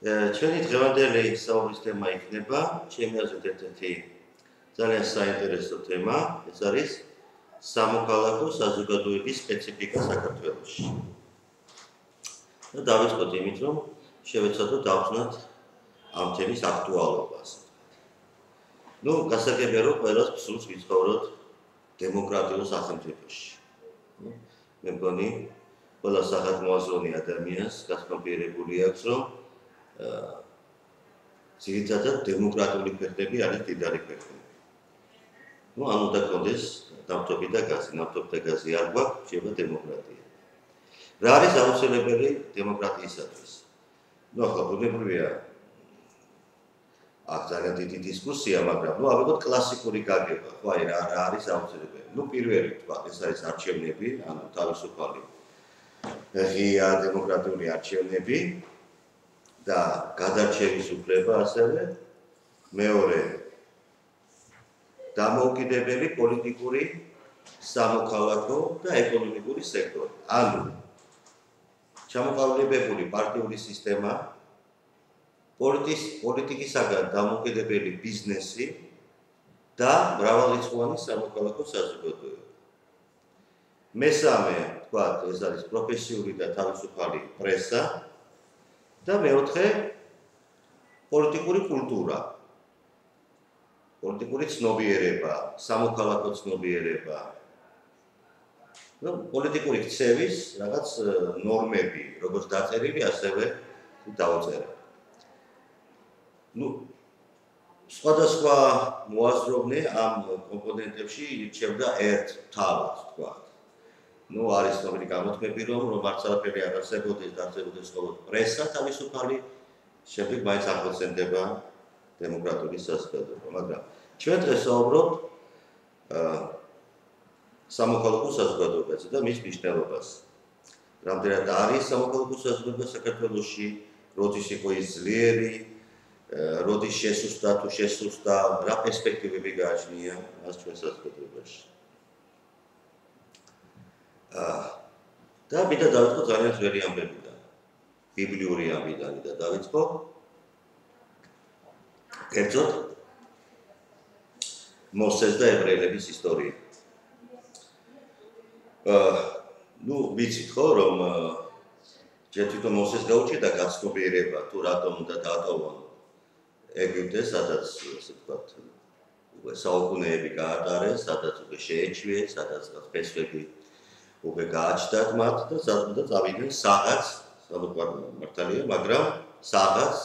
ჩვენი დღევანდელი საუბრის თემა იქნება ჩემი აზრით ერთ-ერთი ძალიან საინტერესო თემა, ეს არის სამოქალაქო საზოგადოების სპეციფიკა საქართველოში. და დავიწყოთ იმით, რომ შევეცადოთ დავხსნათ ამ თემის აქტუალობას. გასაგებია, რომ ყველას გსურს ვიცხოვროთ დემოკრატიულ სახელმწიფოში. მე მგონი, ყველა სახელმწიფოაზროვნე ადამიანს გასაკმაყოფილებული აქვს, რომ ძირითადად დემოკრატიული ქვეყნები არის მდიდარი ქვეყნები. ან უნდა გქონდეს ნავთობი და გაზი, ნავთობი და გაზი არ გვაქვს, შეება დემოკრატია. რა არის აუცილებელი დემოკრატიისათვის? ახლა ბუნებრივია აქ ძალიან დიდი დისკუსია, მაგრამ ალბათ კლასიკური გაგება, ხო, აი რა არის აუცილებელი. პირველი თქვა, ეს არის არჩევნები, ანუ თავისუფალი ღია დემოკრატიული არჩევნები და გადარჩევის უფლება ასევე. მეორე დამოუკიდებელი პოლიტიკური, სამოქალაქო და ეკონომიკური სექტორი. ანუ ჩამოყალიბებული პარტიული სისტემა, პოლიტიკისაგან დამოუკიდებელი ბიზნესი და მრავალრიცხოვანი სამოქალაქო საზოგადოება. მესამე, თქვა, ეს არის პროფესიული და თავისუფალი პრესა და მეოთხე პოლიტიკური კულტურა, პოლიტიკური ცნობიერება, სამოქალაქო ცნობიერება. პოლიტიკური ქცევის რაღაც ნორმები, როგორც დაწერილი, ასევე დაუწერა. სხვადასხვა მოაზროვნე ამ კომპონენტებში ირჩევდა ერთ თავს, თქვა. არის ნორმები გამოთქმები, რომ არც არაფერი არ არსებობდეს, დარწმუნდეს მხოლოდ პრესა თავისუფალი, შემდეგ მაინც აღორძინდება დემოკრატიული საზოგადოება. მაგრამ ჩვენ დღეს საუბრობთ სამოქალაქო საზოგადოებაზე და მის მნიშვნელობაზე. რამდენად არის სამოქალაქო საზოგადოება საქართველოში, როდის იყო ის ძლიერი, როდის შესუსტა თუ შესუსტა, რა პერსპექტივები გააჩნია მას ჩვენ საზოგადოებაში. და მინდა დავიწყო ძალიან ძველი ამბებიდან, ბიბლიური ამბიდან და დავიწყო კერძოდ მოსეს და ებრაელების ისტორია. ვიცით ხო, რომ ჯერ თვითონ მოსეს გაუჭირდა გაცნობიერება, თუ რატომ უნდა დაატოვონ ეგვიპტე, სადაც ესე ვთქვათ, საუკუნეები გაატარეს, სადაც უკვე შეეჩვიეს, სადაც ფესვები უკვე გააჩნდათ მათ და წავიდნენ სადაც, მართალია, მაგრამ სადაც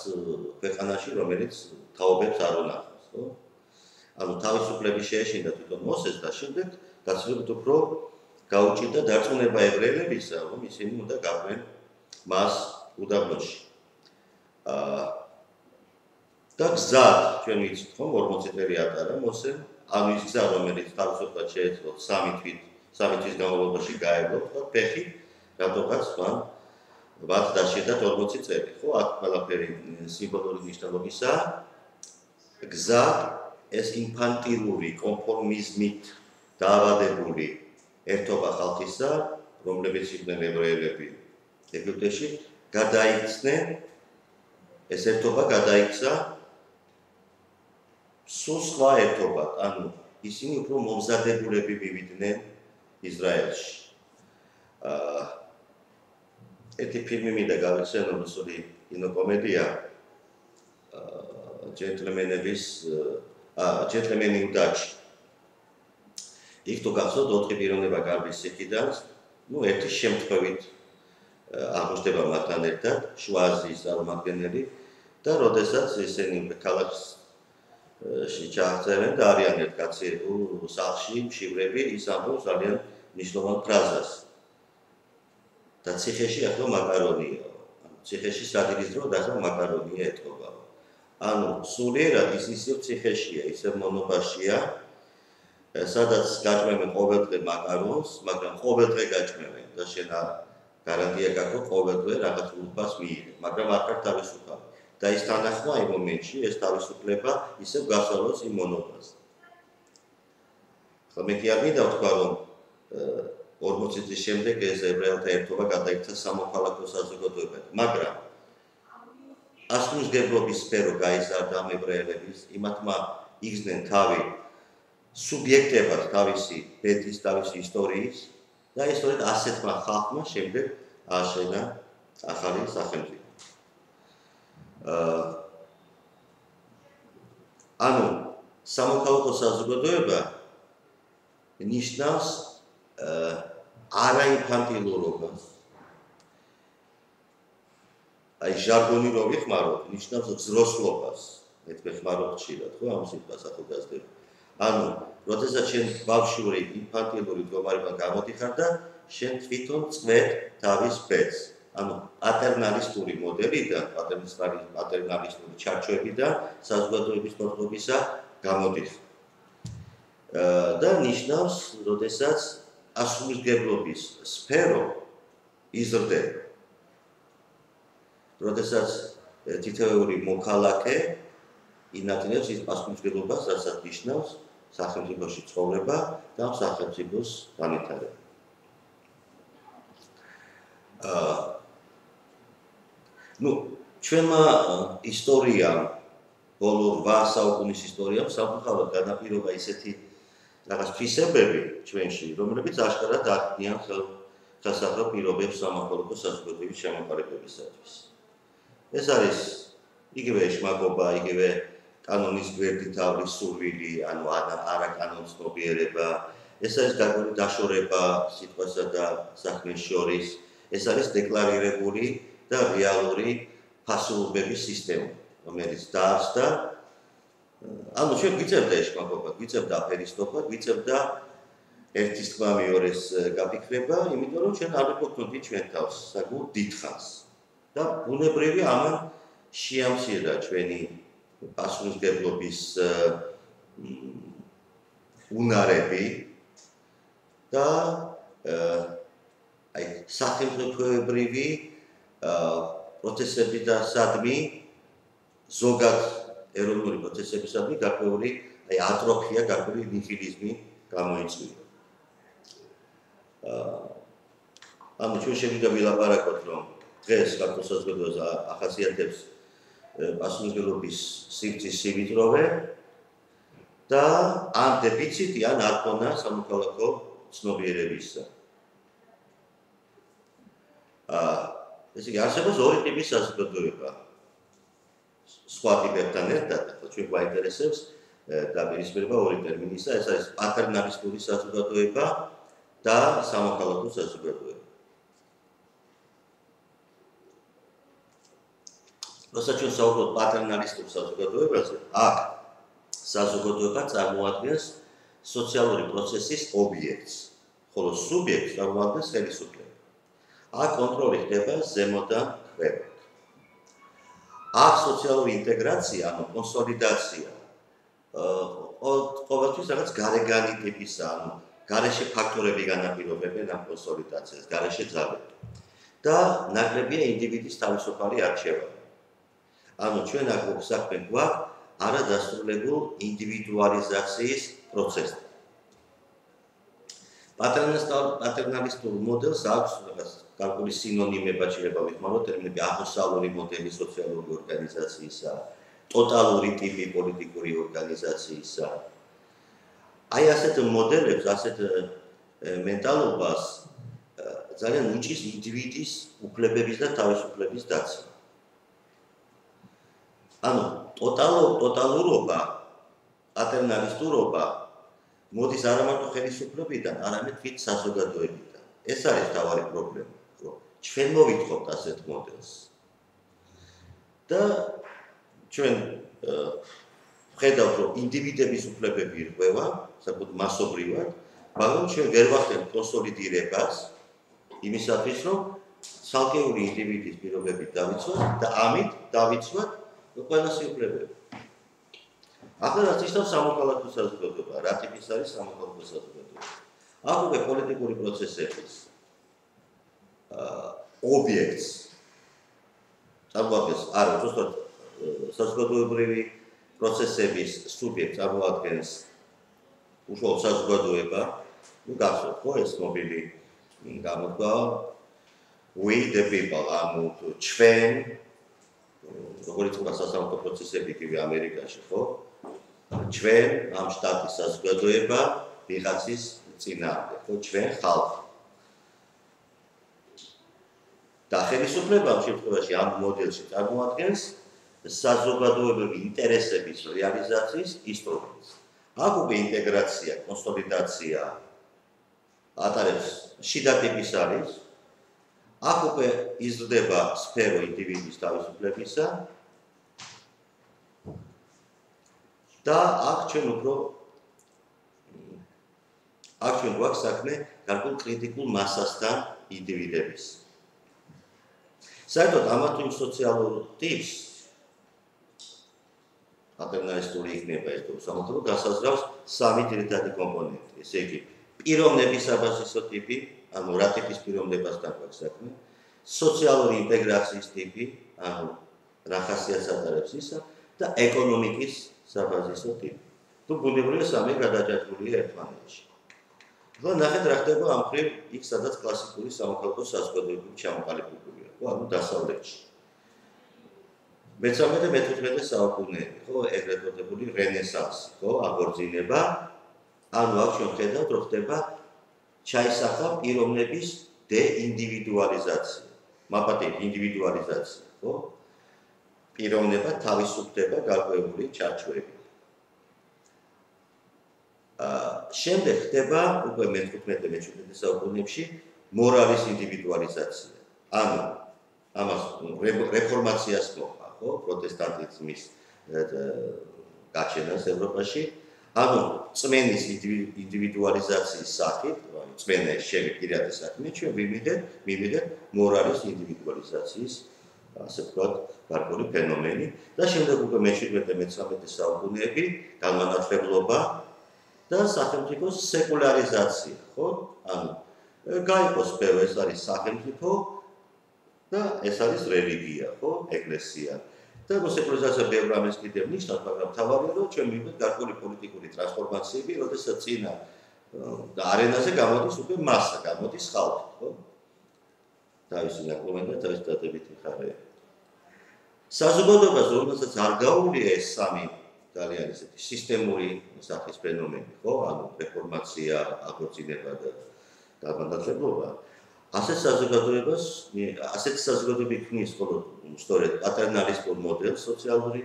ქვეყანაში, რომელიც თაობებს არ უნახავს, ხო? ანუ თავისუფლების შეეშინდა თვითონ მოსეს და შემდეგ გაცნობიერებით უფრო გაუჭირდა დარწმუნება ებრაელებისა, რომ ისინი უნდა გაყვნენ მას უდაბნოში. და გზად, ჩვენ ვიცით ხომ, 40 წელი ატარა მოსემ, ანუ ის გზა, რომელიც თავისუფლად შეეძლო 3 თვის განმავლობაში გაევლო, თქვა, ფეხი, რატომაც მათ დაჭირდა 40 წელი, ხო? აქ ყველაფერი სიმბოლური მნიშვნელობისაა. გზა ეს ინფანტილური კონფორმიზმით დაავადებული ერთობა ხალხისა, რომლებიც იყვნენ ებრაელები ეგვიპტეში, გადაიქცნენ, ეს ერთობა გადაიქცა სულ სხვა ერთობად, ანუ ისინი უფრო მომზადებულები მივიდნენ ისრაელში. ერთი ფილმი მინდა გავიხსენო, რუსული კინოკომედია, ჯენტლმენი უდაჩი. იქ თუ გახსოვთ, 4 პიროვნება გარბის იქიდან, ერთი შემთხვევით აღმოჩნდება მათთან ერთად, შუა აზიის წარმომადგენელი და როდესაც ისინი ქალაქში ჩააღწევენ და არიან ერთ გაცირებულ სახლში, მშივრები, ის ამბობს ძალიან მნიშვნელოვან ფრაზას. და ციხეში ახლა მაკარონია. ციხეში სადილის დრო და ახლა მაკარონია ეთქობა. ანუ სულიერად ის ისევ ციხეშია, ისევ მონობაშია, სადაც გაჭმევენ ყოველდღე მაკარონს, მაგრამ ყოველდღე გაჭმევენ და შენ გარანტია გაქვს, რომ ყოველდღე რაღაც ულფას მიიღებ, მაგრამ არ ხარ თავისუფალი. და ის თანახმა იმ მომენტში ეს თავისუფლება ისევ გასავლოს იმ მონობაზე. ხო, მე კი არ მინდა ვთქვა, რომ 40 წლის შემდეგ ეს ებრაელთა ერთობა გადაიქცა სამოქალაქო საზოგადოებად, მაგრამ პასუხისმგებლობის სფერო გაიზარდა ამ ებრაელების, იმათმა იგრძნენ თავი სუბიექტებად თავისი ბედის, თავისი ისტორიის და ეს სწორედ ასეთმა ხალხმა შემდეგ ააშენა ახალი სახელმწიფო. ანუ სამოქალაქო საზოგადოება ნიშნავს არაინფანტილურობას. აი ჟარგონი რო ვიხმაროთ, ნიშნავს გზროსლობას. მეთქე ხმარობ ხშირად, ხო, ამ სიტყვას ახალგაზრდები. ანუ, როდესაც შენ ბავშვური ინფანტილური მდგომარეობა გამოდიხარ და შენ თვითონ წვეთ თავის ბედს. ანუ პატერნალისტური მოდელიდან, პატერნალისტური ჩარჩოებიდან საზოგადოების მოწყობისა გამოდიხარ. და ნიშნავს, როდესაც პასუხისმგებლობის სფერო იზრდება. როდესაც თითოეული მოქალაქე ინატილებს ის პასუხისმგებლობას, რასაც ნიშნავს სახელმწიფოში ცხოვრება და სახელმწიფოს განვითარება. ჩვენმა ისტორიამ, ბოლო 8 საუკუნის ისტორიამ სამწუხაროდ განაპირობა ისეთი რაღაც თვისებები ჩვენში, რომლებიც აშკარად აღქმიან ხელსაყრელ პირობებს სამოქალაქო საზოგადოების შემოყალიბებისათვის. ეს არის იგივე შმაგობა, იგივე კანონის გვერდით ავლის სურვილი, ანუ არაკანონცნობიერება, ეს არის გარკვეული დაშორება სიტყვასა და საქმეს შორის, ეს არის დეკლარირებული და რეალური ფასულობების სისტემა, რომელიც დაარსდა. ანუ ჩვენ გვიწევდა შმაგობა, გვიწევდა აფერისტობა, გვიწევდა ერთის თქმა მეორეს გაფიქრება, იმიტომ რომ ჩვენ არ ვიყოფდით ჩვენ თავს საკმაოდ დიდხანს. და ბუნებრივი ამან შეამცირდა ჩვენი პასუხისმგებლობის უნარები და აი სახელმწიფოებრივი პროცესები და სადმი ზოგად ეროვნული პროცესებისადმი გარკვეული აი ატროფია, გარკვეული ნიჰილიზმი გამოიწვია. ანუ ჩვენ შეგვიძლია ვილაპარაკოთ, რომ დღეს საქართველოს საზოგადოებას ახასიათებს პასუხისმგებლობის სივრცის სიმდიდროვე და ამ დეფიციტი ან არქონა სამოქალაქო ცნობიერებისა. ესე იგი, არსებობს ორი ტიპის საზოგადოება. სხვა ტიპებთან ერთად, ჩვენ გვაინტერესებს დაპირისპირება ორი ტერმინისა, ეს არის პატერნალისტური საზოგადოება და სამოქალაქო საზოგადოება. როცა ჩვენ საუბრობთ პატერნალისტურ საზოგადოებაზე, აქ საზოგადოება წარმოადგენს სოციალური პროცესის ობიექტს, ხოლო სუბიექტს წარმოადგენს ხელისუფლება. აქ კონტროლი ხდება ზემოდან ქვევით. აქ სოციალური ინტეგრაცია, ანუ კონსოლიდაცია, ყოველთვის რაღაც გარეგანი ტიპისა, ანუ გარეშე ფაქტორები განაპირობებენ ამ კონსოლიდაციას, გარეშე ძალები. და ნაკლებია ინდივიდის თავისუფალი არჩევა. ანუ ჩვენ აქ საქმე გვაქვს არადასრულებულ ინდივიდუალიზაციის პროცესთან. პატერნალისტურ მოდელს აქვს გარკვეული სინონიმება შეიძლება ვიხმაროთ ტერმინები აღმოსავლური მოდელი სოციალური ორგანიზაციისა, ტოტალური ტიპი პოლიტიკური ორგანიზაციისა. აი ასეთ მოდელებს, ასეთ მენტალობას ძალიან უჭირს ინდივიდის უფლებების და თავისუფლების დაცვა. ანუ ტოტალურობა, პატერნალისტურობა მოდის არა მარტო ხელისუფლებიდან, არამედ თვით საზოგადოებიდან. ეს არის თავარი პრობლემა, რომ ჩვენ მოვითხოვთ ასეთ მოდელს. და ჩვენ ვხედავთ, რომ ინდივიდების უფლებები ირღვევა, საკუთარ მასობრივად, მაგრამ ჩვენ ვერ ვახდენთ კონსოლიდირებას იმისათვის, რომ ცალკეული ინდივიდის პირობები დავიცვათ და ამით დავიცვათ ყველასი უფლებები. ახლა რაც ნიშნავს სამოქალაქო საზოგადოება, რა ტიპის არის სამოქალაქო საზოგადოება? აქ უკვე პოლიტიკური პროცესების ობიექტს წარმოადგენს არა უბრალოდ საზოგადოებრივი პროცესების სუბიექტს წარმოადგენს უშუალოდ საზოგადოება, გახსოვთ ხო ეს მობილი გამოდგა we the people, ანუ ჩვენ როგორც უკვე სასამართლო პროცესები იგივე ამერიკაში, ხო? ჩვენ ამ შტატის საზოგადოება ვიღაცის წინააღმდეგ, ხო, ჩვენ ხალხი. და ხელისუფლება ამ შემთხვევაში ამ მოდელში წარმოადგენს საზოგადოებრივი ინტერესების რეალიზაციის ინსტრუმენტს. აქ უკვე ინტეგრაცია, კონსოლიდაცია ატარებს შიდა ტიპის არის. აქ უკვე იზრდება სფერო ინდივიდის თავისუფლებისა და აქ ჩვენ გვაქვს საქმე გარკვეულ კრიტიკულ მასასთან ინდივიდების. საერთოდ ამა თუ იმ სოციალურ ტიპს პატერნალისტური იქნება ეს სამართლებრივ გასაზრდავს სამი ძირითადი კომპონენტი. ესე იგი, პიროვნების საბაზისო ტიპი, ანუ რა ტიპის პიროვნებასთან გვაქვს საქმე, სოციალური ინტეგრაციის ტიპი, ანუ რა ხასიათს ატარებს ისა და ეკონომიკის საბაზისო ტიპი. თუ ბუნებრივია სამი გადაჯაჭვულია ერთმანეთში. ახლა ნახეთ რა ხდება ამ მხრივ იქ სადაც კლასიკური სამოქალაქო საზოგადოებები ჩამოყალიბებულია, ხო, ანუ დასავლეთში. მე-13-მე-15 საუკუნეები, ხო, ეგრეთ წოდებული რენესანსი, ხო, აღორძინება, ანუ აქ ჩვენ ხედავთ, რომ ხდება ჩაისახა პიროვნების დეინდივიდუალიზაცია, მაპატი ინდივიდუალიზაცია, ხო? პიროვნება თავისუფლდება გარკვეული ჩარჩოებით. შემდეგ ხდება უკვე მე-15-მე-17 საუკუნეებში მორალის ინდივიდუალიზაცია. ანუ ამას რეფორმაციას მოყვა, ხო, პროტესტანტიზმის გაჩენას ევროპაში. ანუ წმენის ინდივიდუალიზაციის სახით, ანუ წმენა შევი პირადი საქმე, ჩვენ მივიდეთ მორალის ინდივიდუალიზაციის, ასე ვთქვათ, გარკვეული ფენომენი და შემდეგ უკვე მე-17-მე-18 საუკუნეები განმანათლებლობა და სახელმწიფოს სეკულარიზაცია, ხო? ანუ გაიყოს სფერო, ეს არის სახელმწიფო და ეს არის რელიგია, ხო? ეკლესია. და სეკულარიზაცია ბევრ რამეს კიდევ ნიშნავს, მაგრამ თავარია, რომ ჩვენ მივიდეთ გარკვეული პოლიტიკური ტრანსფორმაციები, როდესაც წინა და არენაზე გამოდის უკვე მასა, გამოდის ხალხი, ხო? თავისი ნაკლოვანი და თავისი დადებითი მხარეები. საზოგადოებას, რომელსაც არ გაუვლია ეს სამი ძალიან ისეთი სისტემური სახის ფენომენი, ხო? ანუ რეფორმაცია, აღორძინება და განმანათლებლობა. ასეთ საზოგადოებები ქმნის მხოლოდ სწორედ პატერნალისტურ მოდელს სოციალური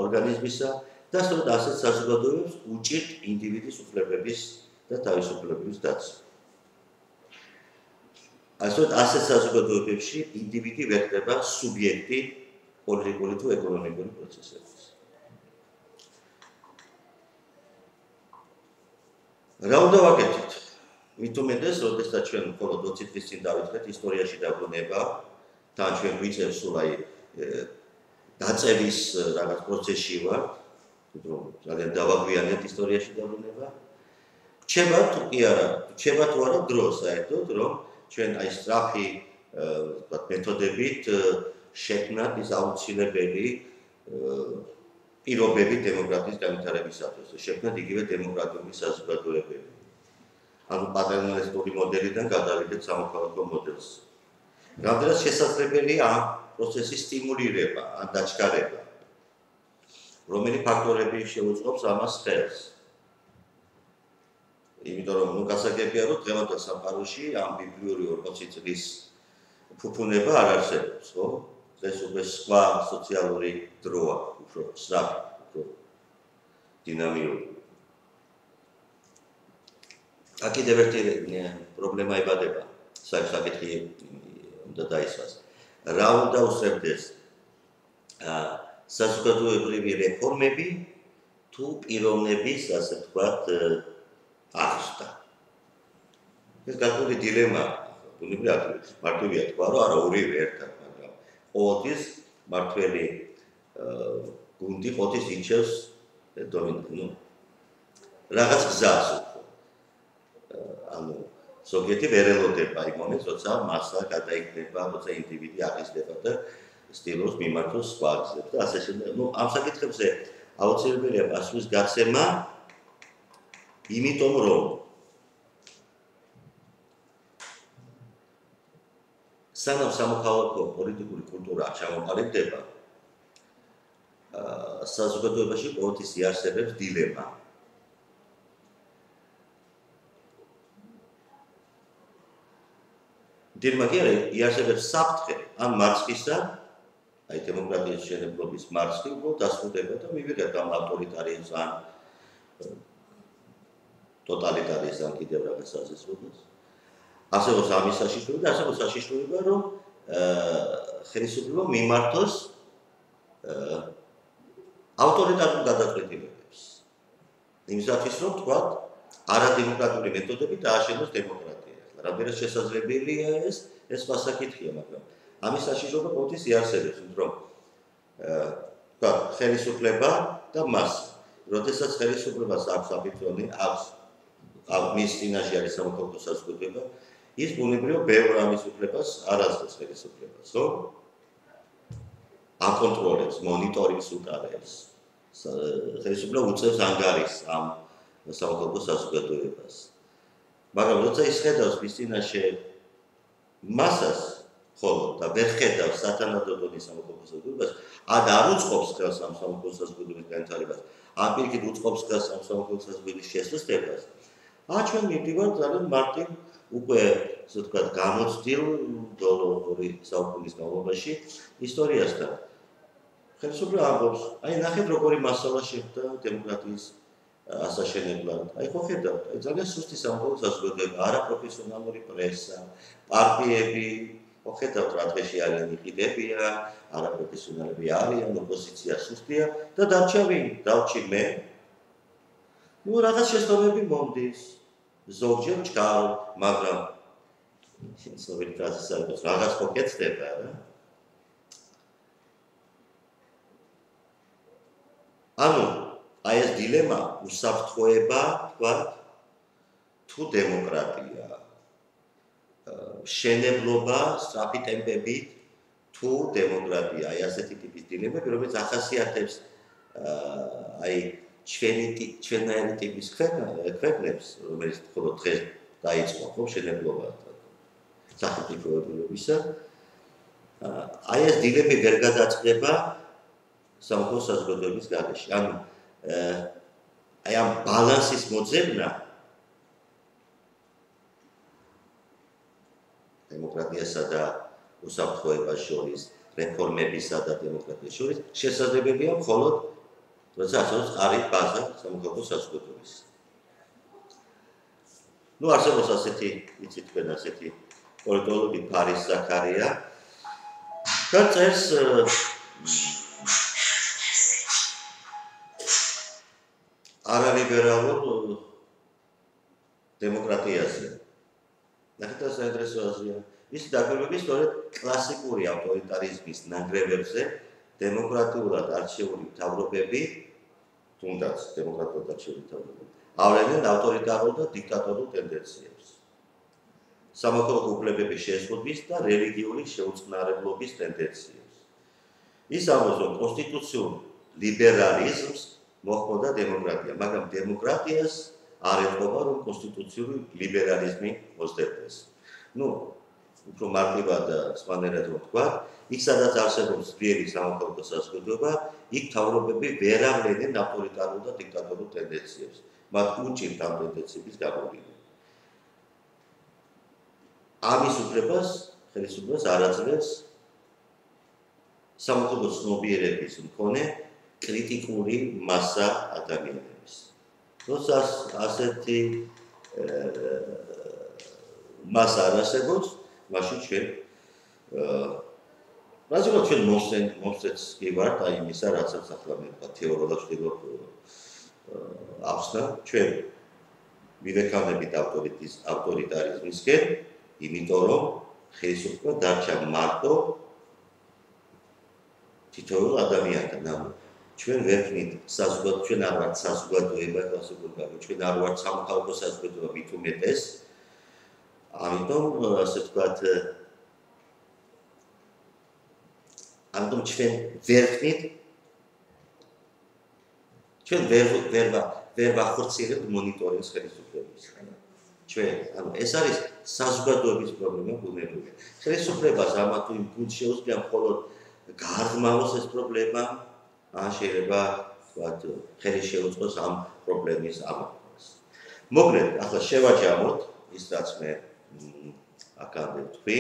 ორგანიზმისა და სწორედ ასეთ საზოგადოებებს უჭირთ ინდივიდის უფლებების და თავისუფლებების დაცვა. ასეთ საზოგადოებებში ინდივიდი ვერ ხდება სუბიექტი პოლიტიკური თუ ეკონომიკური პროცესების. რა უნდა ვაკეთოთ? მით უმეტეს, როდესაც ჩვენ მხოლოდ 20 წლის წინ დავიწყეთ ისტორიაში დაბრუნება, თან ჩვენ ვიწევს სულ აი დაწევის რაღაც პროცესში ვართ, რომ ძალიან დავაგვიანებთ ისტორიაში დაბრუნება. რჩება თუ კი არა, რჩება თუ არა დრო საერთოდ, რომ ჩვენ აი სწრაფი მეთოდებით შექმნათ ის აუცილებელი პირობები დემოკრატიის განვითარებისათვის, შექმნათ იგივე დემოკრატიული საზოგადოებები. ანუ პატერნალისტური მოდელიდან გადავიდეთ სამოქალაქო მოდელს. რამდენად შესაძლებელია ამ პროცესის სტიმულირება, ან დაჩქარება, რომელი ფაქტორები შეუწყობს ამას ხელს. იმიტომ რომ გასაგებია, რომ დღევანდელ სამყაროში ამ ბიბლიური 40 წლის ფუფუნება არ არსებობს, ხო? ეს უკვე სხვა სოციალური დროა, უფრო სწრაფი, უფრო დინამიური. აქედევ ერთი პრობლემა იბადება, საკითხი უნდა დაისვას. რა უნდა უსწრებდეს საზოგადოებრივი რეფორმები თუ პიროვნების, ასე ვთქვათ, აღზრდა. ეს გარკვეული დილემაა, ბუნებრივია, მარტივია თქვა, რომ არა ორივე ერთად, მაგრამ ყოველთვის მართველი გუნდი ყოველთვის ირჩევს რაღაც გზას. ანუ ზოგიერთი ვერ ელოდება იმ მომენტს, როცა მასა გადაიქნება, როცა ინდივიდი აღიზრდება და ცდილობს მიმართოს სხვა გზებს და ასე შემდეგ. ამ საკითხებზე აუცილებელია პასუხის გაცემა, იმიტომ რომ სანამ სამოქალაქო პოლიტიკური კულტურა ჩამოყალიბდება, საზოგადოებაში ყოველთვის იარსებებს დილემა. დილემა კი არა, იარსებებს საფრთხე ან მარცხისა, აი დემოკრატიის შენებლობის მარცხი უბრალოდ დასრულდება და მივიღებთ ამ ავტორიტარიზმს ან ტოტალიტარიზმს ან კიდევ რაღაც საზესრობას. არსებობს ამის საშიშროება და არსებობს საშიშროება, რომ ხელისუფლება მიმართოს ავტორიტარულ გადაწყვეტილებებს. იმისათვის, რომ თქვათ, არადემოკრატიული მეთოდებით დააშენოს დემოკრატია. რამდენად შესაძლებელია ეს სხვა საკითხია, მაგრამ ამის საშიშროება ყოველთვის იარსებებს, რომ თქვათ, ხელისუფლება და მასა. როდესაც ხელისუფლებას აქვს აბიტონი, აქვს მის წინაშე არის სამოქალაქო საზოგადოება, ის ბუნებრივად ბევრ ამის უფლებას არ აძლევს ხელისუფლებას, რომ აკონტროლებს, მონიტორინგს უტარებს. ხელისუფლება უწევს ანგარიშს ამ სამოქალაქო საზოგადოებას. მაგრამ როცა ის ხედავს მის წინაშე მასას, ხოლო და ვერ ხედავს სათანადო დონის სამოქალაქო საზოგადოებას, არ უწყობს ხელს ამ სამოქალაქო საზოგადოების განვითარებას, ან პირიქით უწყობს ხელს ამ სამოქალაქო საზოგადოების შესუსტებას, ჩვენ მივდივართ ძალიან მარტივ უკვე ასე ვთქვათ გამოცდილ ბოლო 2 საუკუნის განმავლობაში ისტორიასთან. ხელისუფლება ამბობს, აი ნახეთ როგორი მასალა შეხვდა დემოკრატიის ასაშენებლად. აი ხო ხედავთ, აი ძალიან სუსტი სამოქალაქო საზოგადოება, არაპროფესიონალური პრესა, პარტიები, ხო ხედავთ რა დღეში არიან იყიდებიან, არაპროფესიონალები არიან, ოპოზიცია სუსტია და დავჭი მე. ნუ რაღაც შეცდომები მომდის, ზოგჯერ ჩქარო, მაგრამ ცნობილი ფრაზის არის, რაღაც ხო კეთდება რა. ანუ აი ეს დილემა უსაფრთხოება, თქვა, თუ დემოკრატია, შენებლობა, სწრაფი ტემპებით, თუ დემოკრატია, აი ასეთი ტიპის დილემები, რომელიც ახასიათებს აი ჩვენაერი ტიპის ქვეყნებს, რომელიც მხოლოდ დღეს დაიწყო, ხო, შენებლობა სახელმწიფოებრივისა. აი ეს დილემები ვერ გადაწყდება სამოქალაქო საზოგადოების გარეშე. ანუ აი ამ ბალანსის მოძებნა დემოკრატიასა და უსაფრთხოებას შორის, რეფორმებისა და დემოკრატიის შორის შესაძლებელია მხოლოდ როდესაც არის ბაზა სამოქალაქო საზოგადოების. ნუ არსებობს ასეთი, იცით თქვენ ასეთი პოლიტოლოგი ფარის ზაქარია და წერს არალიბერალურ დემოკრატიაზე. ნახეთ საინტერესო აზრია. ის დაკვირვები სწორედ კლასიკური ავტორიტარიზმის ნანგრევებზე დემოკრატიულად არჩეული მთავრობები, თუნდაც დემოკრატიულად არჩეული მთავრობები, ავლენენ ავტორიტარულ და დიქტატორულ ტენდენციებს. სამოქალაქო უფლებების შეზღუდვის და რელიგიური შეუწყნარებლობის ტენდენციებს. ის ამბობს, რომ კონსტიტუციურ ლიბერალიზმს მოჰყოდა დემოკრატია, მაგრამ დემოკრატიას არ ეთყობა, რომ კონსტიტუციური ლიბერალიზმი მოსდევდეს. ნუ უფრო მარტივად და სხვანაირად რომ ვთქვა, იქ სადაც არსებობს ძლიერი სამოქალაქო საზოგადოება, იქ მთავრობები ვერ ავლენენ ავტორიტარულ და დიქტატორულ ტენდენციებს. მათ უჭირთ ამ ტენდენციების გამოვლენა. ამის უფლებას ხელისუფლებას არ აძლევს სამოქალაქო ცნობიერების მქონე კრიტიკული მასა ადამიანების. როდესაც ასეთი მასა არ არსებობს, მაშინ ჩვენ რაზეც ჩვენ მოსწრებს კი ვართ აი იმისა, რაცაც ახლა მე თეორიულად ვთქვი ახსნა, ჩვენ მივექანებით ავტორიტარიზმისკენ, იმიტომ რომ ხელისუფლება დარჩა მარტო თითოეულ ადამიანთან. ჩვენ ვერ ვქნით საზოგადოება, ჩვენ არ ვართ საზოგადოება, კლასიკურად, ჩვენ არ ვართ სამოქალაქო საზოგადოება მით უმეტეს. ამიტომ ასე ვთქვათ, ამიტომ ჩვენ ვერ ვქნით, ჩვენ ვერ ვახორციელებთ მონიტორინგს ხელისუფლების. ჩვენ, ანუ ეს არის საზოგადოების პრობლემა ბუნებრივია. ხელისუფლებას ამა თუ იმ გუნდს შეუძლია მხოლოდ გარდმავოს ეს პრობლემა, ან შეიძლება ვთქვათ, ხელი შეუწყოს ამ პრობლემის ამოქმედებას. მოკლედ, ახლა შევაჯამოთ ის, რაც მე აქამდე ვთქვი.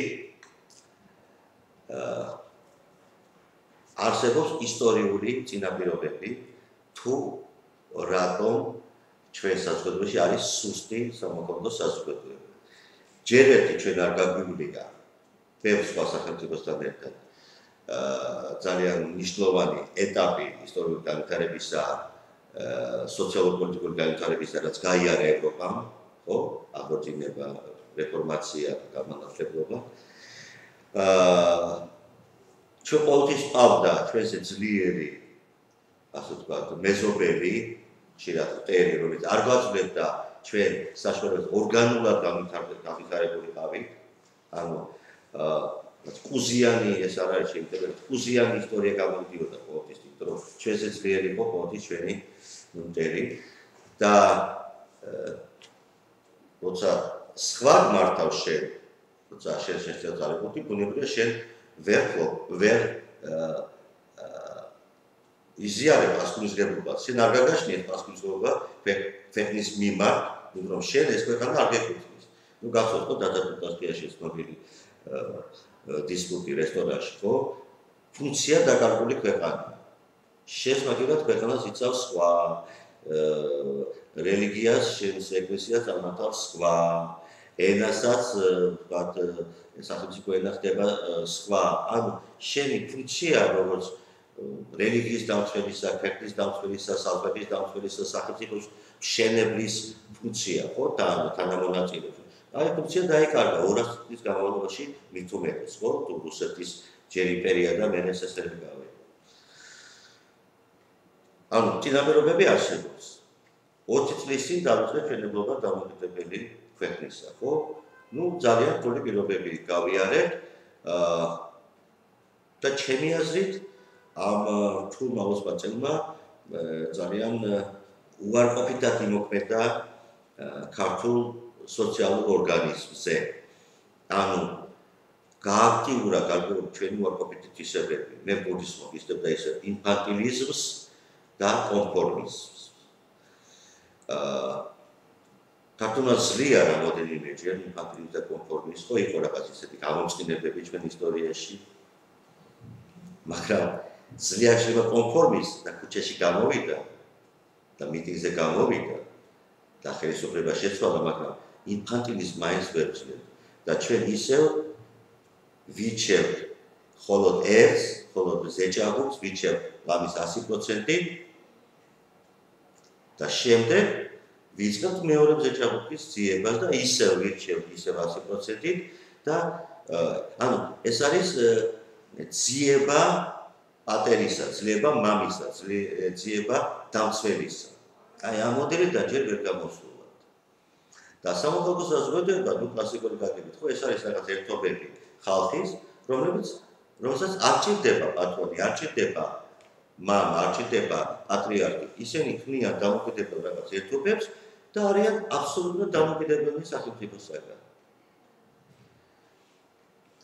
არსებობს ისტორიული წინაპირობები, თუ რატომ ჩვენ საზოგადოებაში არის სუსტი სამოქალაქო საზოგადოება. ჯერ ერთი ჩვენ არ გაგვივლია ბევრ სხვა სახელმწიფოსთან ერთად ძალიან მნიშვნელოვანი ეტაპი ისტორიული განვითარებისა, სოციალურ-პოლიტიკური განვითარებისა, რაც გაიარა ევროპამ, ხო? აღორძინება, რეფორმაცია, გამანათლებლობა. ჩვენ ყოველთვის ყავდა ჩვენზე ძლიერი, ასე ვთქვათ, მეზობელი, ხშირად მტერი, რომელიც არ გვაძლევდა ჩვენ საშუალებას ორგანულად განვითარებულიყავით, ანუ კუზიანი ეს არ არის შეიძლება, კუზიანი ისტორია გამოდიოდა ყოველთვის, იმიტომ რომ ჩვენზე ძლიერი იყო ყოველთვის ჩვენი მტერი და როცა სხვა მართავს შენ, როცა შენ შეცვალებოდი, ბუნებრივია შენ ვერ იზიარებ პასუხისმგებლობას. შენ არ გაგაშნიეთ პასუხისმგებლობა ქვეყნის მიმართ, იმიტომ რომ შენ ეს ქვეყანა არ გეკუთვნის. ნუ გახსოვთ ხო დადატუტასკიაში ცნობილი დისპუტი რესტორანში, ხო? ფუნქცია დაკარგული ქვეყანა. შესაბამისად ქვეყანას იცავს სხვა რელიგიას, შენს ეკლესიას ამართავს სხვა, ენასაც, ვთქვათ, სახელმწიფო ენა ხდება სხვა. ანუ შენი ფუნქცია, როგორც რელიგიის დამცველისა, ქვეყნის დამცველისა, საზღვრების დამცველისა, სახელმწიფოს მშენებლის ფუნქცია, ხო? თანამონაწილეობა. აი, ფუნქცია დაიკარგა 200 წლის განმავლობაში მით უმეტეს, ხო? თუ რუსეთის ჯერ იმპერია და მერე სსრბ გავიდა. ანუ წინაპირობები არსებობს. 20 წლის წინ დავიწყე ჩვენებობა დამოუკიდებელი ქვეყნისა, ხო? ნუ ძალიან რთული პირობები გავიარეთ და ჩემი აზრით ამ რთულმა ოსმალეთმა ძალიან უარყოფითად იმოქმედა ქართულ სოციალურ ორგანიზმზე. ანუ გააქტიურა გარკვეული ჩვენი უარყოფითი თვისებები. მე ბუდიზმს მოგისდევ და ისე ინფანტილიზმს და კონფორმიზმს. ქართულმა ძლია რამოდენიმეჯერ ინფანტილიზმი და კონფორმიზმი, ხო იყო რაღაც ისეთი გამომწყინებები ჩვენ ისტორიაში. მაგრამ ძლია შეიძლება კონფორმიზმი და ქუჩაში გამოვიდა და მიტინგზე გამოვიდა და ხელისუფლება შეცვალა, მაგრამ ინფანტილიზმი მაინც ვერ ძლევდა და ჩვენ ისევ ვიჩევთ მხოლოდ ერთს, მხოლოდ ზეჭაღუს, ვიჩევთ ლამის 100% და შემდეგ ვიწყებთ მეორე ზეჭაღუს ძიებას და ისევ ვირჩევთ ისევ 100% და ანუ ეს არის ძიება პატერისა, ძიება მამისა, ძიება დამცველისა. აი ამ მოდელიდან ჯერ ვერ გამოსულობთ. და სამოქალაქო საზოგადოება, ნუ კლასიკური გაგებით, ხო ეს არის რაღაც ერთობები ხალხის, რომელსაც არ ჭირდება პატრონი, არ ჭირდება მამა, არ ჭირდება პატრიარქი. ისინი ქმნიან დამოუკიდებელ რაღაც ერთობებს და არიან აბსოლუტურად დამოუკიდებელი სახელმწიფოსაგან.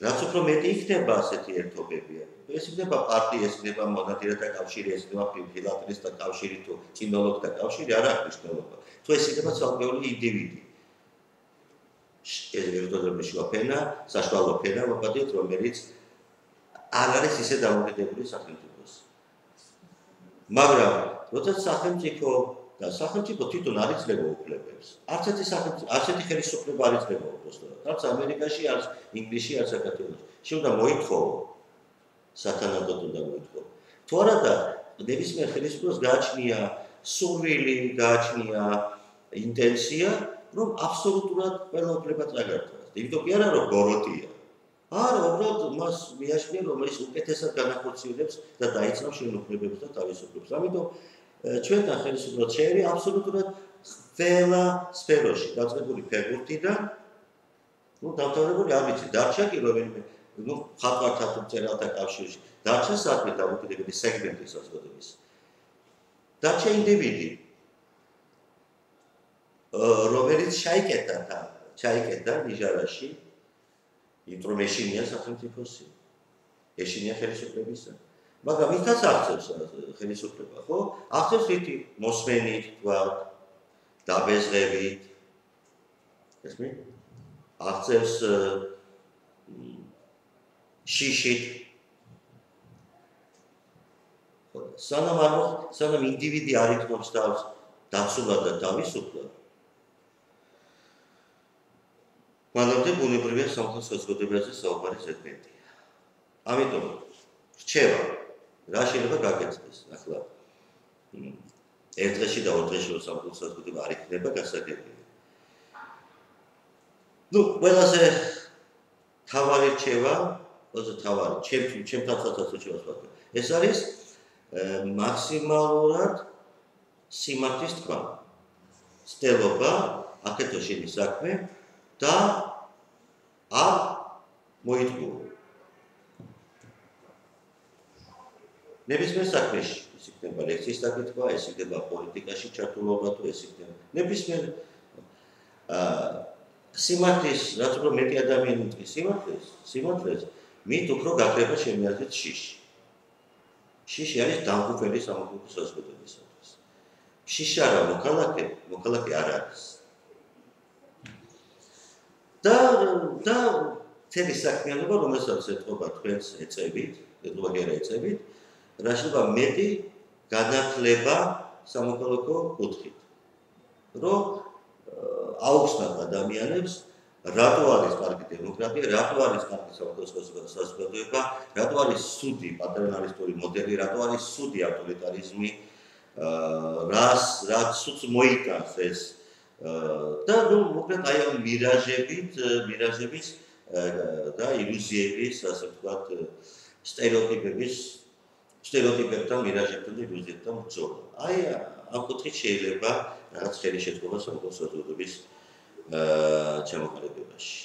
რაც უფრო მეტი იქნება ასეთი ერთობები, ეს იქნება პარტია, ეს იქნება მონადირეთა კავშირი, ეს იქნება ფილატელისტთა კავშირი თუ კინოლოგთა კავშირი, არ აქვს მნიშვნელობა. თუ ეს იქნება ცალკეული ინდივიდი. ეს ერთობები შეაფენა, საშუალო ფენა მოგადეთ, რომელიც არ არის ისე დამოუკიდებელი სახელმწიფოს. მაგრამ როდესაც სახელმწიფო თვითონ არ იძლევა უფლებებს. არც ერთი ხელისუფლება არ იძლევა უბრალოდ. არც ამერიკაში, არც ინგლისში, არც საქართველოში. შეუდა მოითხოვო. სათანადოდ უნდა მოითხოვო. თუ არადა, ნებისმიერ ხელისუფლებას გააჩნია სურვილი, გააჩნია ინტენცია, რომ აბსოლუტურად ყველა უფლება წაგართვას. იმიტომ კი არა, რომ ბოროტია. არა, უბრალოდ მას მიაშლია, რომ ის უკეთესად განახორციელებს და დაიცნობს შენ უფლებებს და თავისუფლებას. ამიტომ ჩვენთან ხელისუფლებას შეერია აბსოლუტურად ყველა სფეროში, დაწყებული ფეხბურთიდან, დამთავრებული არ ვიცი, დარჩა კი რომელიმე, მხატვართა თუ მწერალთა კავშირში, დარჩა საქმე დამოუკიდებელი სეგმენტი საზოგადოების. დარჩა ინდივიდი, რომელიც შეიკეთა ჩაიკეტა ნიჟარაში, იმიტომ რომ ეშინია სახელმწიფოსი, ეშინია ხელისუფლებისა. მაგრამ ვითაც აღწევს ხელისუფლება, ხო? აღწევს რითი მოსმენით, თქვათ, დაბეზღებით. ესმი? აღწევს შიშით. სანამ ინდივიდი არ იქნობს თავს დაცულად და თავისუფლად, მანამდე ბუნებრივია სამართლის საზოგადოებაზე საუბარი ზედმეტია. ამიტომ რჩევა რა შეიძლება გაკეთდეს ახლა ერთ დღეში და ორ დღეში რომ სამართლის საზოგადოება არ იქნება გასაგებია. ყველაზე თავარი რჩევა, ჩემთანაც რჩევას ვაკეთებ. ეს არის მაქსიმალურად სიმართლის თქვა. ცდელობა, აქეთო შენი საქმე და არ მოიდგურო. ნებისმიერ საქმეში, ეს იქნება ლექციის დაკითხვა, ეს იქნება პოლიტიკაში ჩართულობა თუ ეს იქნება ნებისმიერ სიმართლის, რაც უფრო მეტი ადამიანი მტკის სიმართლეს, მით უფრო გაქრება ჩემი აზრით შიში. შიში არის დამღუპველი სამოქალაქო საზოგადოებისათვის. შიში არა მოქალაქე არ არის. და თელი საქმიანობა, რომელსაც ეთყობა თქვენს ეწევით, ეთყობა გერა ეწევით, რა შეიძლება მეტი განათლება სამოქალაქო კუთხით. რომ აუხსნათ ადამიანებს, რატო არის კარგი დემოკრატია, რატო არის კარგი სამოქალაქო საზოგადოება, რატო არის სუდი პატერნალისტური მოდელი, რატო არის სუდი ავტორიტარიზმი, რაც სულს მოიტანს ეს და მოკლედ აი ამ მირაჟებით და ილუზიების, ასე ვთქვათ, სტერეოტიპებთან, მირაჟებთან და ილუზიებთან ბრძოლა. აი ამ კუთხით შეიძლება რაღაც ხელი შეწყობა სამოქალაქო საზოგადოების ჩამოყალიბებაში.